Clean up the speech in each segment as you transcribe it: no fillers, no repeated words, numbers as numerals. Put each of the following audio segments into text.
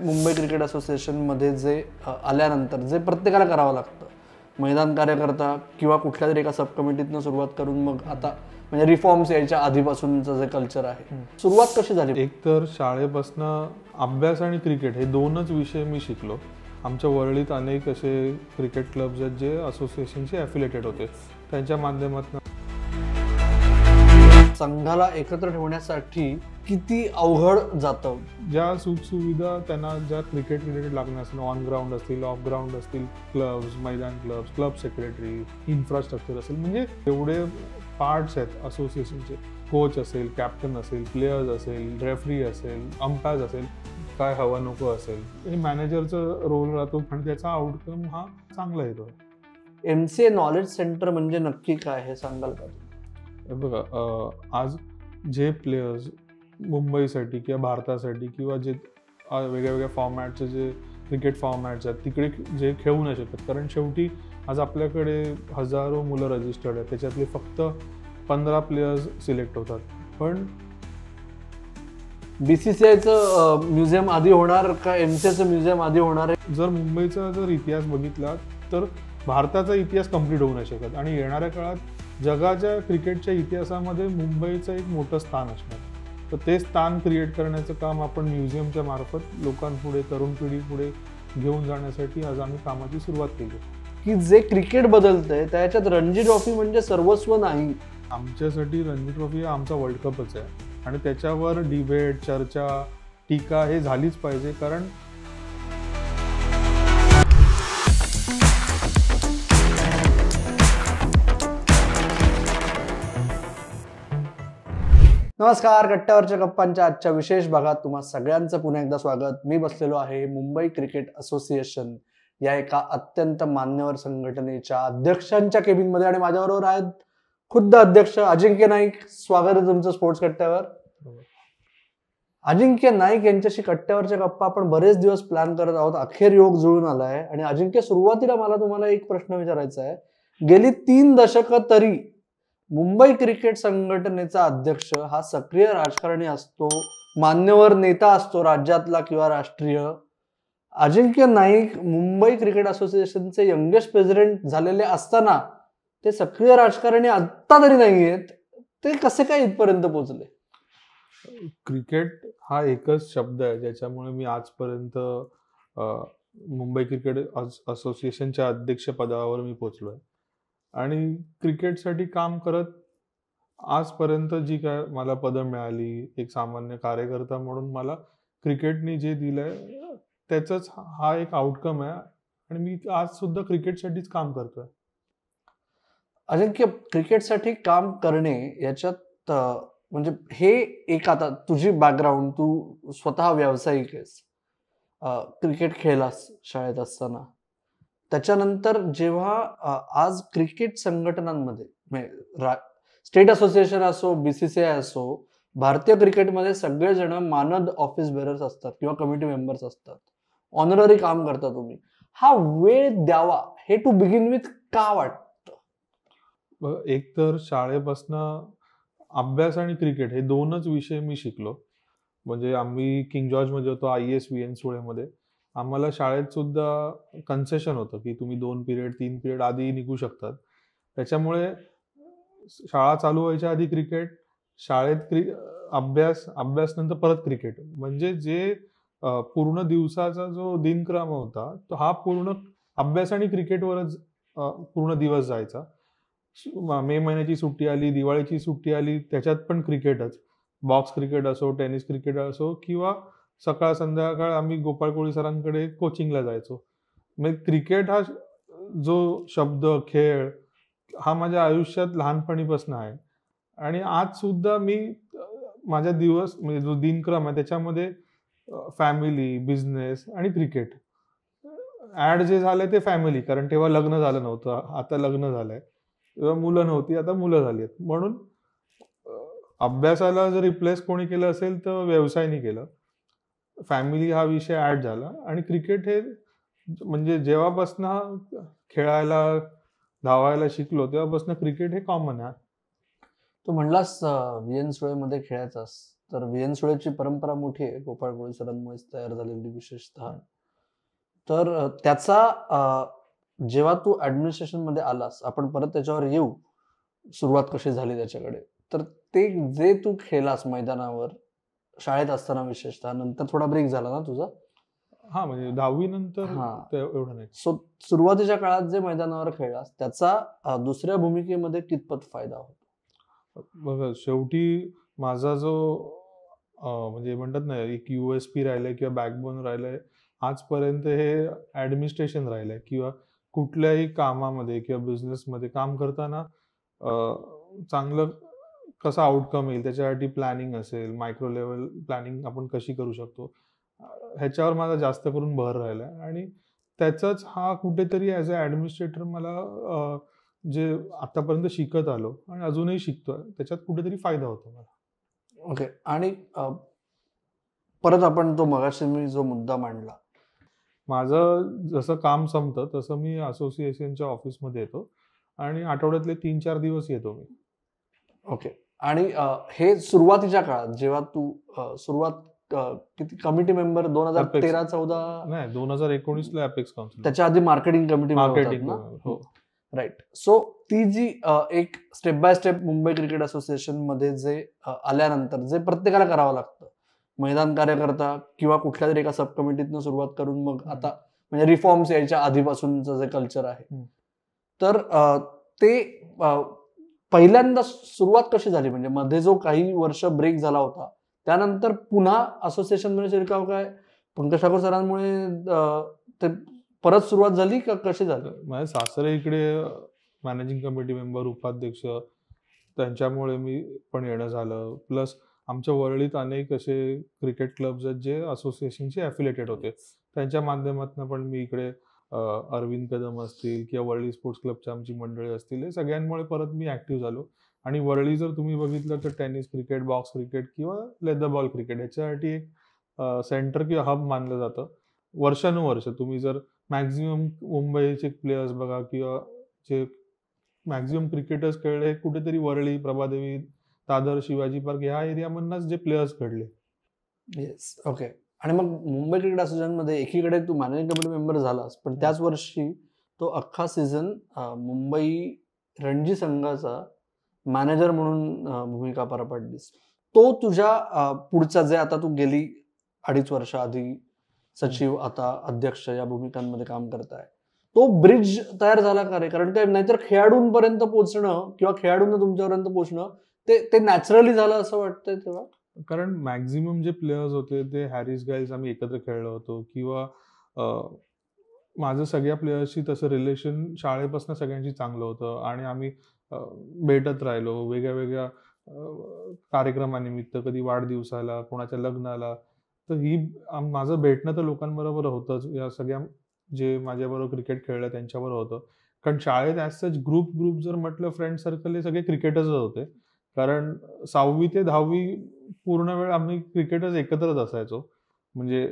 Mumbai cricket असोसिएशनमध्ये जे आल्यानंतर जे प्रत्येकाला करावं लागतं, मैदान कार्यकर्ता किंवा कुठल्या तरी एका सब कमिटीतनं सुरुवात करून मग आता म्हणजे रिफॉर्म्स यायच्या आधीपासूनचं जे कल्चर आहे, सुरुवात कशी झाली? एक तर शाळेपासनं अभ्यास आणि क्रिकेट हे दोनच विषय मी शिकलो. आमच्या वरळीत अनेक असे क्रिकेट क्लब्स आहेत जे असोसिएशनशी ॲफिलेटेड होते. त्यांच्या माध्यमातून संघाला एकत्र ठेवण्यासाठी किती अवघड जातं? ज्या सुखसुविधा त्यांना ज्या क्रिकेट रिलेटेड लागणार असतील, ऑन ग्राउंड असतील, ऑफ ग्राउंड असतील, क्लब्स, मैदान क्लब्स, क्लब सेक्रेटरी, इन्फ्रास्ट्रक्चर असेल, म्हणजे एवढे पार्ट्स आहेत असोसिएशनचे. कोच असेल, कॅप्टन असेल, प्लेयर्स असेल, रेफरी असेल, अंपायर असेल, काय हवं नको असेल, हे मॅनेजरचं रोल राहतो आणि त्याचा आउटकम हा चांगला येतो. MCA नॉलेज सेंटर म्हणजे नक्की काय हे सांगाल का? बघा, आज जे प्लेयर्स मुंबईसाठी किंवा भारतासाठी किंवा जे वेगळ्या वेगळ्या फॉर्मॅटचे जे क्रिकेट फॉर्मॅट्स आहेत तिकडे जे खेळू नाही शकत, कारण शेवटी आज आपल्याकडे हजारो मुलं रजिस्टर्ड आहेत, त्याच्यातले फक्त 15 प्लेयर्स सिलेक्ट होतात. पण BCCIचं म्युझियम आधी होणार का MCAचं म्युझियम आधी होणार आहे? जर मुंबईचा जर इतिहास बघितला तर भारताचा इतिहास कम्प्लीट होऊ नाही शकत आणि येणाऱ्या काळात जगाच्या क्रिकेटच्या इतिहासामध्ये मुंबईचं एक मोठं स्थान असणार. तर ते स्थान क्रिएट करण्याचं काम आपण म्युझियमच्या मार्फत लोकांपुढे, तरुण पिढीपुढे घेऊन जाण्यासाठी आज आम्ही कामाची सुरुवात केली. की जे क्रिकेट बदलतंय त्याच्यात रणजी ट्रॉफी म्हणजे सर्वस्व नाही. आमच्यासाठी रणजी ट्रॉफी हा आमचा वर्ल्ड कपच आहे आणि त्याच्यावर डिबेट, चर्चा, टीका हे झालीच पाहिजे. कारण नमस्कार, कट्ट्यावरच्या गप्पांच्या आजच्या विशेष भागात तुम्हा सगळ्यांचं पुन्हा एकदा स्वागत. मी बसलेलो आहे मुंबई क्रिकेट असोसिएशन या एका अत्यंत मान्यवर संघटनेच्या अध्यक्षांच्या केबिनमध्ये आणि माझ्याबरोबर आहेत खुद्द अध्यक्ष अजिंक्य नाईक. स्वागत आहे तुमचं स्पोर्ट्स कट्ट्यावर. अजिंक्य नाईक यांच्याशी कट्ट्यावरच्या गप्पा आपण बरेच दिवस प्लॅन करत आहोत, अखेर योग जुळून आलाय. आणि अजिंक्य, सुरुवातीला मला तुम्हाला एक प्रश्न विचारायचा आहे. गेली 3 दशकं तरी मुंबई क्रिकेट संघटनेचा अध्यक्ष हा सक्रिय राजकारणी असतो, मान्यवर नेता असतो राज्यातला किंवा राष्ट्रीय. अजिंक्य नाईक मुंबई क्रिकेट असोसिएशनचे यंगेस्ट प्रेसिडेंट झालेले असताना ते सक्रिय राजकारणी आत्ता तरी नाहीयेत. ते कसे काय इथपर्यंत पोहोचले? क्रिकेट हा एकच शब्द आहे ज्याच्यामुळे मी आजपर्यंत मुंबई क्रिकेट असोसिएशनच्या अध्यक्षपदावर मी पोचलोय आणि क्रिकेटसाठी काम करत आजपर्यंत जी काय मला पदं मिळाली, एक सामान्य कार्यकर्ता म्हणून मला क्रिकेटने जे दिलंय त्याचाच हा एक आउटकम आहे आणि मी आज सुद्धा क्रिकेटसाठीच काम करतोय. अजिंक्य, क्रिकेटसाठी काम करणे याच्यात म्हणजे हे एक, आता तुझी बॅकग्राऊंड, तू स्वतः व्यावसायिक आहेस, क्रिकेट खेळलास शाळेत असताना. त्याच्यानंतर जेव्हा आज क्रिकेट संघटनांमध्ये स्टेट असोसिएशन असो, BCCI असो, भारतीय क्रिकेटमध्ये सगळेजण मानद ऑफिस बेरर्स असतात किंवा कमिटी मेंबर्स असतात, ऑनररी काम करता तुम्ही. हा वेळ द्यावा हे टू बिगिन विथ का वाटतं? एक तर शाळेपासनं अभ्यास आणि क्रिकेट हे दोनच विषय मी शिकलो. म्हणजे आम्ही किंग जॉर्जमध्ये होतो, ISVN सुळेमध्ये. आम्हाला शाळेत सुद्धा कन्सेशन होतं की तुम्ही 2 पिरियड 3 पिरियड आधी निघू शकतात. त्याच्यामुळे शाळा चालू व्हायच्या आधी क्रिकेट, शाळेत अभ्यास नंतर परत क्रिकेट, म्हणजे जे पूर्ण दिवसाचा जो दिनक्रम होता तो हा पूर्ण अभ्यास आणि क्रिकेटवरच पूर्ण दिवस जायचा. मे महिन्याची सुट्टी आली, दिवाळीची सुट्टी आली, त्याच्यात पण क्रिकेटच. बॉक्स क्रिकेट असो, टेनिस क्रिकेट असो किंवा सकाळ संध्याकाळ आम्ही गोपाळ कोळी सरांकडे कोचिंगला जायचो. म्हणजे क्रिकेट हा जो शब्द, खेळ हा माझ्या आयुष्यात लहानपणीपासून आहे आणि आज सुद्धा मी माझ्या दिवस म्हणजे जो दिनक्रम आहे त्याच्यामध्ये फॅमिली, बिझनेस आणि क्रिकेट ऍड जे झालंय ते फॅमिली, कारण तेव्हा लग्न झालं नव्हतं, आता लग्न झालंय. तेव्हा मुलं नव्हती, आता मुलं झाली आहेत. म्हणून अभ्यासाला जर रिप्लेस कोणी केलं असेल तर व्यवसायाने केलं. फॅमिली हा विषय ऍड झाला आणि क्रिकेट हे म्हणजे जेव्हापासनं खेळायला, धावायला शिकलो तेव्हापासून क्रिकेट हे कॉमन आहे. तू म्हणलास VN सुळेमध्ये खेळायचास, तर व्ही एन सुळेची परंपरा मोठी आहे, गोपाळ गोळे सरांमुळेच तयार झालेली विशेषतः. तर त्याचा जेव्हा तू ऍडमिनिस्ट्रेशन मध्ये आलास, आपण परत त्याच्यावर येऊ, सुरुवात कशी झाली त्याच्याकडे. तर ते जे तू खेळलास मैदानावर शाळेत असताना विशेषतः, नंतर थोडा ब्रेक झाला ना तुझा? हा, म्हणजे 10वी नंतर हा. एवढं नाही. सो सुरुवातीच्या काळात जे मैदानावर खेळलास त्याचा दुसऱ्या भूमिकेमध्ये कितपत फायदा होतो? बघा, शेवटी माझा जो म्हणजे म्हणतात ना, एक USP राहिलाय किंवा बॅकबोन राहिलाय आजपर्यंत, हे ऍडमिनिस्ट्रेशन राहिलंय. किंवा कुठल्याही कामामध्ये किंवा बिझनेसमध्ये काम करताना चांगलं कसं आउटकम येईल त्याच्यासाठी प्लॅनिंग असेल, मायक्रो लेवल प्लॅनिंग आपण कशी करू शकतो, ह्याच्यावर माझा जास्त करून भर राहिलाय. आणि त्याचाच हा कुठेतरी ॲज अ ॲडमिनिस्ट्रेटर मला जे आतापर्यंत शिकत आलो आणि अजूनही शिकतोय, त्याच्यात कुठेतरी फायदा होतो मला. ओके. आणि परत आपण तो मगाशी मी जो मुद्दा मांडला, माझं जसं काम संपतं तसं मी असोसिएशनच्या ऑफिसमध्ये येतो आणि आठवड्यातले 3-4 दिवस येतो मी. ओके. आणि हे सुरुवातीच्या काळात जेव्हा तू किती कमिटी मेंबर 2013-14? नाही, 2019 ला अपेक्स काउन्सिल. त्याच्या आधी मार्केटिंग कमिटी मार्केटिंग. हो, राईट. सो ती जी एक step by step Mumbai cricket association मध्ये जे आल्यानंतर जे प्रत्येकाला करावं लागतं, मैदान कार्यकर्ता किंवा कुठल्या तरी एका सब कमिटीतनं सुरुवात करून मग आता म्हणजे रिफॉर्म्स यायच्या आधीपासूनचं जे कल्चर आहे, तर ते पहिल्यांदा सुरुवात कशी झाली? म्हणजे मध्ये जो काही वर्ष ब्रेक झाला होता, त्यानंतर पुन्हा असोसिएशन मध्ये शिरकाव काय पंकज ठाकूर सरांमुळे ते परत सुरुवात झाली का कशी झाली? माझे सासरे इकडे मॅनेजिंग कमिटी मेंबर, उपाध्यक्ष, त्यांच्यामुळे मी पण येणं झालं. प्लस आमच्या वरळीत अनेक असे क्रिकेट क्लब्स आहेत जे असोसिएशनशी ॲफिलिएटेड होते, त्यांच्या माध्यमातून पण मी इकडे अरविंद कदम असतील किंवा वरळी स्पोर्ट्स क्लबच्या आमची मंडळी असतील, हे सगळ्यांमुळे परत मी ॲक्टिव्ह झालो. आणि वरळी जर तुम्ही बघितलं तर टेनिस क्रिकेट, बॉक्स क्रिकेट किंवा लेदर बॉल क्रिकेट याच्यासाठी एक सेंटर किंवा हब मानलं जातं. वर्षानुवर्ष तुम्ही जर मॅक्झिमम मुंबईचे प्लेयर्स बघा किंवा जे मॅक्झिमम क्रिकेटर्स खेळले, कुठेतरी वरळी, प्रभादेवी, दादर, शिवाजी पार्क ह्या एरियामधूनच जे प्लेयर्स घडले. येस. ओके. आणि मग मुंबई क्रिकेट असोसिएशन मध्ये एकीकडे तू मॅनेजिंग कमिटी मेंबर झालास, पण त्याच वर्षी तो अख्खा सीझन मुंबई रणजी संघाचा मॅनेजर म्हणून भूमिका पार पाडलीस. तो तुझ्या पुढचा जे आता तू गेली 2.5 वर्ष आधी सचिव, आता अध्यक्ष या भूमिकांमध्ये काम करताय, तो ब्रिज तयार झाला का रे? कारण काय, नाहीतर खेळाडूंपर्यंत पोहोचणं किंवा खेळाडूंना तुमच्यापर्यंत पोहोचणं ते नॅचरली झालं असं वाटतंय तेव्हा? कारण मॅक्झिमम जे प्लेयर्स होते ते हॅरिस गाईल्स आम्ही एकत्र खेळलो होतो. किंवा माझं सगळ्या प्लेयर्सशी तसं रिलेशन शाळेपासून सगळ्यांशी चांगलं होतं आणि आम्ही भेटत राहिलो वेगळ्या वेगळ्या कार्यक्रमानिमित्त, कधी वाढदिवसाला, कोणाच्या लग्नाला. तर माझं भेटणं तर लोकांबरोबर होतंच. या सगळ्या जे माझ्याबरोबर क्रिकेट खेळलं त्यांच्याबरोबर होतं. कारण शाळेत ॲज सच ग्रुप जर म्हटलं, फ्रेंड सर्कल हे सगळे क्रिकेटर्सच होते. कारण 6वी ते 10वी पूर्ण वेळ आम्ही क्रिकेटर्स एकत्रच असायचो, म्हणजे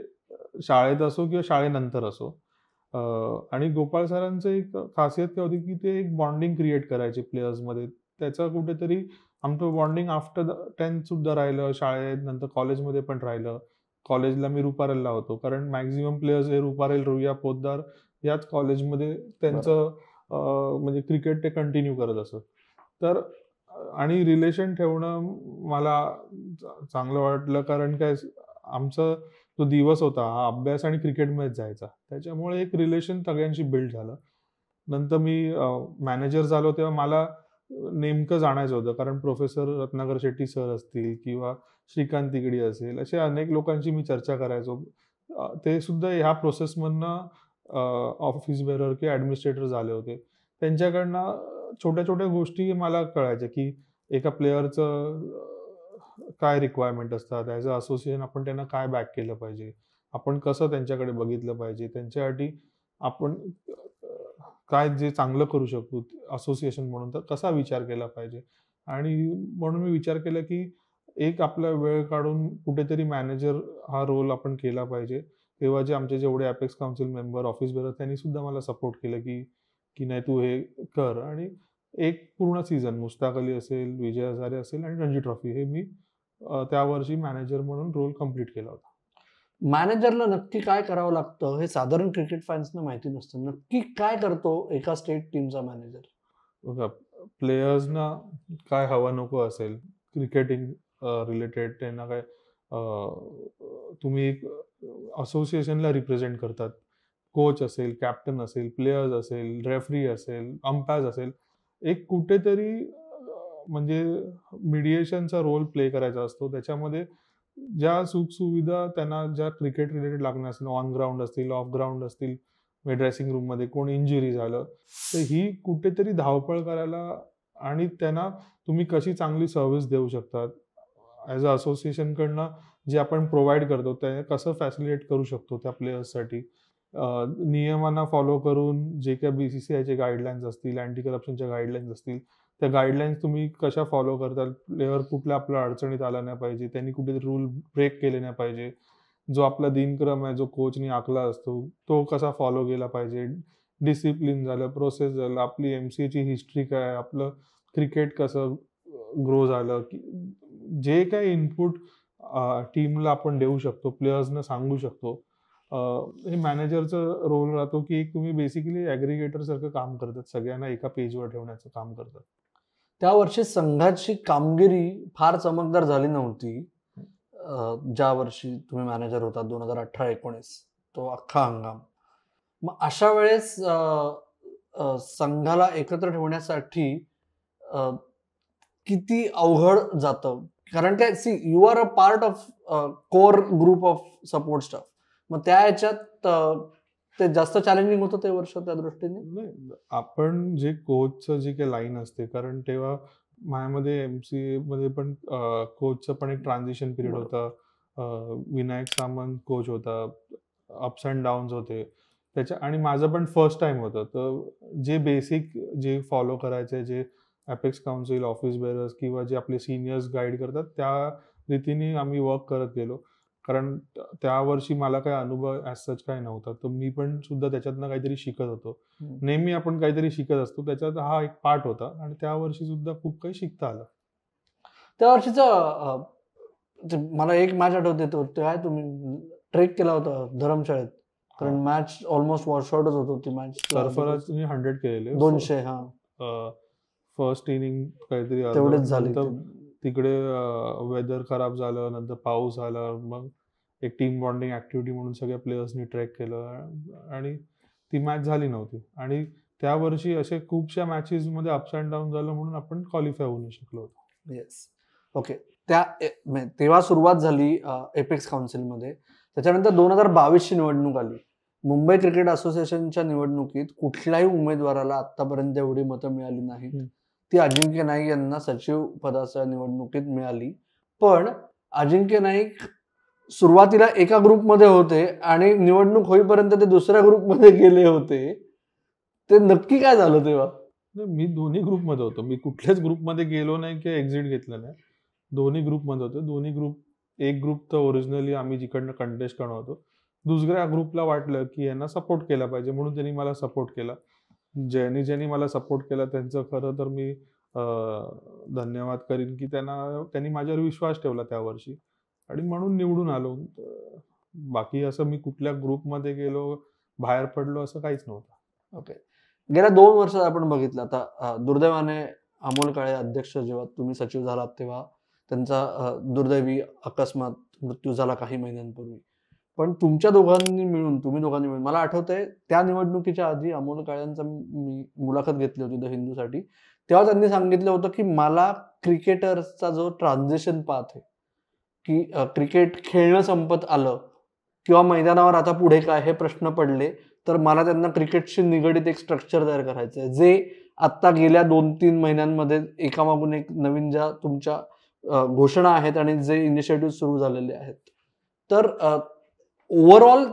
शाळेत असो किंवा शाळेनंतर असो. आणि गोपाळ सरांचं एक खासियत काय होती की ते एक बॉन्डिंग क्रिएट करायचे प्लेयर्समध्ये. त्याचा कुठेतरी आमचं बॉन्डिंग आफ्टर 10th सुद्धा राहिलं, शाळेत नंतर कॉलेजमध्ये पण राहिलं. कॉलेजला मी रुपारेलला होतो, कारण मॅक्झिमम प्लेयर्स हे रुपारेल, रुईया, पोद्दार याच कॉलेजमध्ये त्यांचं म्हणजे क्रिकेट ते कंटिन्यू करत असत. तर आणि रिलेशन ठेवणं मला चांगलं वाटलं, कारण काय आमचा जो दिवस होता हा अभ्यास आणि क्रिकेटमध्येच जायचा, त्याच्यामुळे एक रिलेशन सगळ्यांशी बिल्ड झालं. नंतर मी मॅनेजर झालो तेव्हा मला नेमकं जाणायचं होतं, कारण प्रोफेसर रत्नाकर शेट्टी सर असतील किंवा श्रीकांत तिगडी असेल, असे अनेक लोकांशी मी चर्चा करायचो. ते सुद्धा ह्या प्रोसेसमधनं ऑफिस बेरर किंवा ॲडमिनिस्ट्रेटर झाले होते. त्यांच्याकडनं छोट्या छोट्या गोष्टी मला कळायच्या की एका प्लेयरचं काय रिक्वायरमेंट असतात, ॲज अ असोसिएशन आपण त्यांना काय बॅक केलं पाहिजे, आपण कसं त्यांच्याकडे बघितलं पाहिजे, त्यांच्यासाठी आपण काय जे चांगलं करू शकतो असोसिएशन म्हणून, तर कसा विचार केला पाहिजे. आणि म्हणून मी विचार केला की एक आपला वेळ काढून कुठेतरी मॅनेजर हा रोल आपण केला पाहिजे. तेव्हा जे आमचे जेवढे apex council member, office bearer, त्यांनी सुद्धा मला सपोर्ट केलं की नाही तू हे कर. आणि एक पूर्ण सीझन मुश्ताक अली असेल, विजय हजारे असेल आणि रणजी ट्रॉफी हे मी त्या वर्षी मॅनेजर म्हणून रोल कम्प्लीट केला होता. मॅनेजरला नक्की काय करावं लागतं हे साधारण क्रिकेट फॅन्सना माहिती नसतं. नक्की काय करतो एका स्टेट टीमचा मॅनेजर? बघा, प्लेयर्सना काय हवं नको असेल क्रिकेटिंग रिलेटेड, त्यांना काय तुम्ही एक असोसिएशनला रिप्रेझेंट करतात. कोच असेल, कॅप्टन असेल, प्लेयर्स असेल, रेफरी असेल, अंपायर्स असेल, एक कुठेतरी म्हणजे मीडिएशनचा रोल प्ले करायचा असतो. त्याच्यामध्ये ज्या सुखसुविधा त्यांना ज्या क्रिकेट रिलेटेड लागणार असतील, ऑन ग्राउंड असतील, ऑफ ग्राउंड असतील, ड्रेसिंग रूममध्ये कोण इंजुरी झालं, तर ही कुठेतरी धावपळ करायला आणि त्यांना तुम्ही कशी चांगली सर्व्हिस देऊ शकतात ॲज अ असोसिएशनकडनं जे आपण प्रोव्हाइड करतो ते कसं फॅसिलिटेट करू शकतो त्या प्लेयर्ससाठी. नियमांना फॉलो करून जे काही BCCIचे गाईडलाईन्स असतील, अँटी करप्शनच्या गाईडलाईन्स असतील, त्या गाईडलाईन्स तुम्ही कशा फॉलो करतात, प्लेयर कुठल्या आपल्या अडचणीत आला नाही पाहिजे, त्यांनी कुठेतरी रूल ब्रेक केले नाही पाहिजे, जो आपला दिनक्रम आहे जो कोचनी आखला असतो तो कसा फॉलो केला पाहिजे, डिसिप्लिन झालं, प्रोसेस झालं, आपली MCAची हिस्ट्री काय, आपलं क्रिकेट कसं ग्रो झालं, की जे काही इनपुट टीमला आपण देऊ शकतो, प्लेयर्सना सांगू शकतो. हे मॅनेजरचं रोल राहतो की एक तुम्ही बेसिकली ॲग्रिगेटर सारखं काम करतात, सगळ्यांना एका पेजवर ठेवण्याचं काम करतात. त्या वर्षी संघाची कामगिरी फार चमकदार झाली नव्हती. ज्या वर्षी तुम्ही मॅनेजर होता 2018-19 तो अख्खा हंगाम. मग अशा वेळेस संघाला एकत्र ठेवण्यासाठी किती अवघड जातं? कारण काय, see you are a part of core group of support staff. मग त्या ह्याच्यात ते जास्त चॅलेंजिंग होतं ते वर्ष त्या दृष्टीने? नाही, आपण जे कोचचं जी काही लाईन असते, कारण तेव्हा माझ्यामध्ये MCA मध्ये पण कोचचं पण एक ट्रान्झिशन पिरियड होता. विनायक सामंत कोच होता, अप्स अँड डाऊन्स होते त्याच्या, आणि माझं पण फर्स्ट टाइम होतं. तर जे बेसिक जे फॉलो करायचे, जे अपेक्स काउन्सिल, ऑफिस बेअरर्स किंवा जे आपले सिनियर्स गाईड करतात त्या रीतीने आम्ही वर्क करत गेलो. कारण त्या वर्षी मला काही अनुभव ॲज सच काही नव्हता, तर मी पण सुद्धा त्याच्यातनं काहीतरी शिकत होतो. नेहमी आपण काहीतरी शिकत असतो, त्याच्यात हा एक पार्ट होता आणि त्या वर्षी सुद्धा खूप काही शिकता आलं. त्या वर्षीचं मला एक मॅच आठवते, तो काय तुम्ही ट्रेक केला होता धरमशाळेत, कारण मॅच ऑलमोस्ट वॉशआउटच होत होती मॅच. सरफराजने 100 केलेले, 200. फर्स्ट इनिंग काहीतरी तेवढेच झाले. तिकडे वेदर खराब झालं, नंतर पाऊस आला, मग एक टीम बॉन्डिंग ऍक्टिव्हिटी म्हणून सगळ्या प्लेयर्सनी ट्रेक केलं आणि ती मॅच झाली नव्हती. आणि त्या वर्षी असे खूपशा मॅचेस मध्ये अप्स अँड डाऊन झालं म्हणून आपण क्वालिफाय होऊ शकलो होतो. Yes, okay. तेव्हा सुरुवात झाली एपेक्स काउन्सिलमध्ये. त्याच्यानंतर 2022ची निवडणूक आली. मुंबई क्रिकेट असोसिएशनच्या निवडणुकीत कुठल्याही उमेदवाराला आतापर्यंत एवढी मतं मिळाली नाहीत. ती अजिंक्य नाईक यांना सचिव पदाच्या निवडणुकीत मिळाली. पण अजिंक्य नाईक सुरुवातीला एका ग्रुपमध्ये होते आणि निवडणूक होईपर्यंत ते दुसऱ्या ग्रुपमध्ये गेले होते. ते नक्की काय झालं तेव्हा? मी दोन्ही ग्रुपमध्ये होतो. मी कुठल्याच ग्रुपमध्ये गेलो नाही किंवा एक्झिट घेतलं नाही. दोन्ही ग्रुपमध्ये होतो. दोन्ही ग्रुप, एक ग्रुप तर ओरिजिनली आम्ही जिकडनं कंटेस्ट करणार होतो, दुसऱ्या ग्रुपला वाटलं की यांना सपोर्ट केला पाहिजे म्हणून त्यांनी मला सपोर्ट केला. ज्यांनी मला सपोर्ट केला त्यांचं खरं तर मी धन्यवाद करीन की त्यांनी माझ्यावर विश्वास ठेवला त्या वर्षी आणि म्हणून निवडून आलो. बाकी असं मी कुठल्या ग्रुपमध्ये गेलो, बाहेर पडलो असं काहीच नव्हतं. ओके. गेल्या 2 वर्षात आपण बघितलं, आता दुर्दैवाने अमोल काळे अध्यक्ष जेव्हा तुम्ही सचिव झालात तेव्हा त्यांचा दुर्दैवी अकस्मात मृत्यू झाला काही महिन्यांपूर्वी. पण तुम्ही दोघांनी मिळून मला आठवतंय त्या निवडणुकीच्या आधी अमोल काळेंचा मी मुलाखत घेतली होती द हिंदूसाठी. तेव्हा त्यांनी सांगितलं होतं की मला क्रिकेटर्सचा जो ट्रान्झिशन पाथ आहे, की क्रिकेट खेळणं संपत आलं किंवा मैदानावर आता पुढे काय हे प्रश्न पडले, तर मला त्यांना क्रिकेटशी निगडीत एक स्ट्रक्चर तयार करायचं आहे, जे आता गेल्या 2-3 महिन्यांमध्ये एकामागून एक नवीन ज्या तुमच्या घोषणा आहेत आणि जे इनिशिएटिव्ह सुरू झालेले आहेत. तर ओव्हरऑल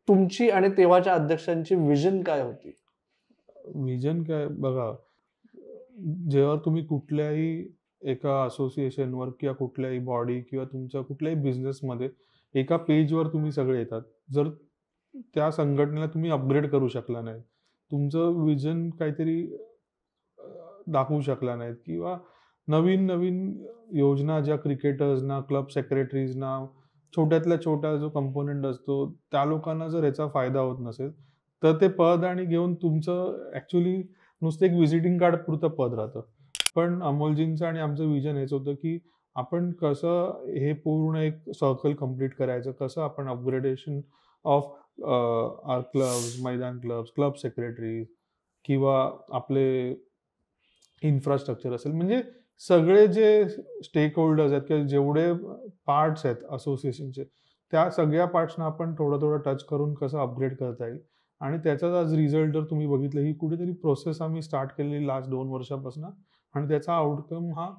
तुमची आणि तेव्हाच्या अध्यक्षांची विजन काय होती? विजन काय बघा, जेव्हा तुम्ही कुठल्याही एका असोसिएशनवर किंवा कुठल्याही बॉडी किंवा तुमच्या कुठल्याही बिझनेसमध्ये एका पेजवर तुम्ही सगळे येतात, जर त्या संघटनेला तुम्ही अपग्रेड करू शकला नाही, तुमचं विजन काहीतरी दाखवू शकला नाहीत किंवा नवीन नवीन योजना ज्या क्रिकेटर्सना, क्लब सेक्रेटरीजना, छोट्यातल्या छोटा जो कंपोनेंट असतो त्या लोकांना जर याचा फायदा होत नसेल, तर ते पद आणि घेऊन तुमचं ऍक्च्युली नुसतं एक व्हिजिटिंग कार्ड पुरतं पद राहतं. पण अमोलजींचं आणि आमचं विजन हेच होतं की आपण कसं हे पूर्ण एक सर्कल कम्प्लीट करायचं, कसं आपण अपग्रेडेशन ऑफ आर क्लब्स, मैदान क्लब्स, क्लब सेक्रेटरी किंवा आपले इन्फ्रास्ट्रक्चर असेल, म्हणजे सगळे जे स्टेक होल्डर्स आहेत किंवा जेवढे पार्ट्स आहेत असोसिएशनचे, त्या सगळ्या पार्ट्सना आपण थोडं थोडं टच करून कसं अपग्रेड करता येईल. आणि त्याचाच आज रिझल्ट जर तुम्ही बघितलं, ही कुठेतरी प्रोसेस आम्ही स्टार्ट केलेली लास्ट 2 वर्षापासून, आणि त्याचा आउटकम हा